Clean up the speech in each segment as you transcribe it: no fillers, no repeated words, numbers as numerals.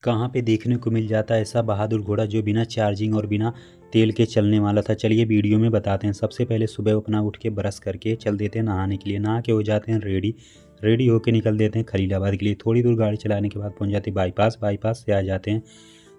कहाँ पे देखने को मिल जाता है ऐसा बहादुर घोड़ा जो बिना चार्जिंग और बिना तेल के चलने वाला था। चलिए वीडियो में बताते हैं। सबसे पहले सुबह अपना उठ के ब्रश करके चल देते हैं नहाने के लिए। नहा के हो जाते हैं रेडी होके निकल देते हैं खलीलाबाद के लिए। थोड़ी दूर गाड़ी चलाने के बाद पहुंच जाते हैं बाईपास से आ जाते हैं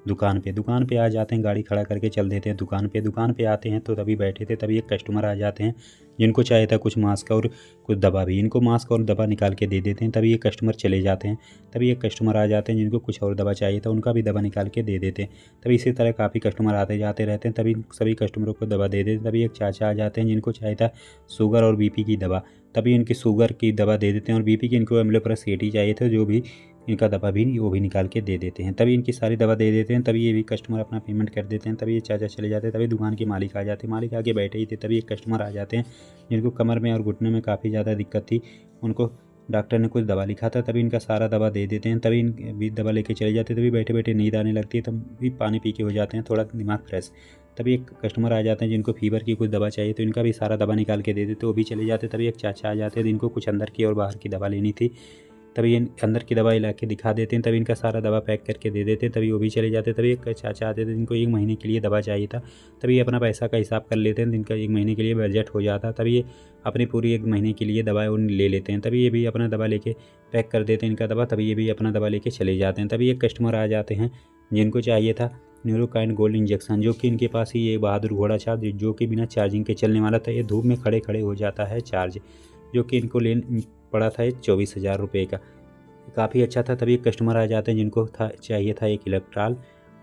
दुकान पे आ जाते हैं। गाड़ी खड़ा करके चल देते हैं दुकान पे आते हैं तो तभी बैठे थे, तभी एक कस्टमर आ जाते हैं जिनको चाहिए था कुछ मास्क और कुछ दवा भी। इनको मास्क और दवा निकाल के दे देते हैं, तभी एक कस्टमर चले जाते हैं। तभी एक कस्टमर आ जाते हैं जिनको कुछ और दवा चाहिए था, उनका भी दवा निकाल के दे देते हैं। तभी इसी तरह काफ़ी कस्टमर आते जाते रहते हैं, तभी सभी कस्टमरों को दवा दे देते हैं। तभी एक चाचा आ जाते हैं जिनको चाहिए था शुगर और बीपी की दवा, तभी इनकी शुगर की दवा दे देते हैं और बीपी की इनको एम्लोप्लस 80 चाहिए था, जो भी इनका दवा भी वो भी निकाल के दे देते हैं। तभी इनकी सारी दवा दे देते हैं, तभी ये भी कस्टमर अपना पेमेंट कर देते हैं। तभी ये चाचा चले जाते हैं, तभी दुकान के मालिक आ जाते हैं। मालिक आगे बैठे ही थे, तभी एक कस्टमर आ जाते हैं जिनको कमर में और घुटने में काफ़ी ज़्यादा दिक्कत थी। उनको डॉक्टर ने कुछ दवा लिखा था, तभी इनका सारा दवा दे देते हैं। तभी इन भी दवा लेके चले जाते हैं, तभी बैठे बैठे नींद आने लगती है, तभी पानी पी के हो जाते हैं थोड़ा दिमाग फ्रेश। तभी एक कस्टमर आ जाते हैं जिनको फीवर की कुछ दवा चाहिए, तो इनका भी सारा दवा निकाल के दे देते, वो भी चले जाते। तभी एक चाचा आ जाते हैं जिनको कुछ अंदर की और बाहर की दवा लेनी थी, तभी ये अंदर की दवाई ला के दिखा देते हैं। तभी इनका सारा दवा पैक करके दे देते हैं, तभी वो भी चले जाते हैं। तभी एक चाचा आते थे जिनको 1 महीने के लिए दवा चाहिए था, तभी अपना पैसा का हिसाब कर लेते हैं, जिनका 1 महीने के लिए बजट हो जाता है। तभी ये अपनी पूरी 1 महीने के लिए दवा उन ले लेते हैं, तभी ये भी अपना दवा लेके पैक कर देते हैं इनका दवा, तभी ये भी अपना दवा लेके चले जाते हैं। तभी एक कस्टमर आ जाते हैं जिनको चाहिए था न्यूरोकाइन गोल्ड इंजेक्शन, जो कि इनके पास ही ये बहादुर घोड़ा था जो कि बिना चार्जिंग के चलने वाला था। ये धूप में खड़े खड़े हो जाता है चार्ज, जो कि इनको पड़ा था 24,000 रुपये का, काफ़ी अच्छा था। तभी एक कस्टमर आ जाते हैं जिनको चाहिए था एक इलेक्ट्रॉल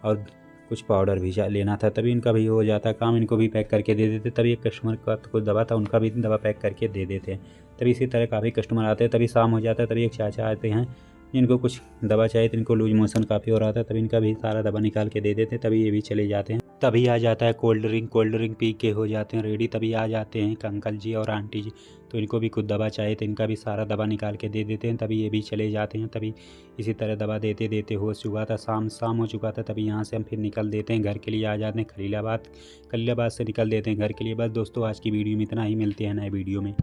और कुछ पाउडर भी लेना था, तभी इनका भी हो जाता काम, इनको भी पैक करके दे देते। तभी एक कस्टमर का कुछ दवा था, उनका भी दवा पैक करके दे देते हैं। तभी इसी तरह काफ़ी कस्टमर आते हैं। तभी शाम हो जाता है, तभी एक चाचा आते हैं जिनको कुछ दवा चाहिए, तो इनको लूज मोशन काफ़ी हो रहा था, तभी इनका भी सारा दवा निकाल के दे देते हैं। तभी ये भी चले जाते हैं। तभी आ जाता है कोल्ड ड्रिंक पी के हो जाते हैं रेडी। तभी आ जाते हैं अंकल जी और आंटी जी, तो इनको भी कुछ दवा चाहिए, तो इनका भी सारा दवा निकाल के दे देते हैं। तभी ये भी चले जाते हैं। तभी इसी तरह दवा देते देते हो चुका था शाम हो चुका था। तभी यहाँ से हम फिर निकल देते हैं घर के लिए, आ जाते हैं खलीलाबाद से निकल देते हैं घर के लिए। बस दोस्तों आज की वीडियो में इतना ही, मिलते हैं नए वीडियो में।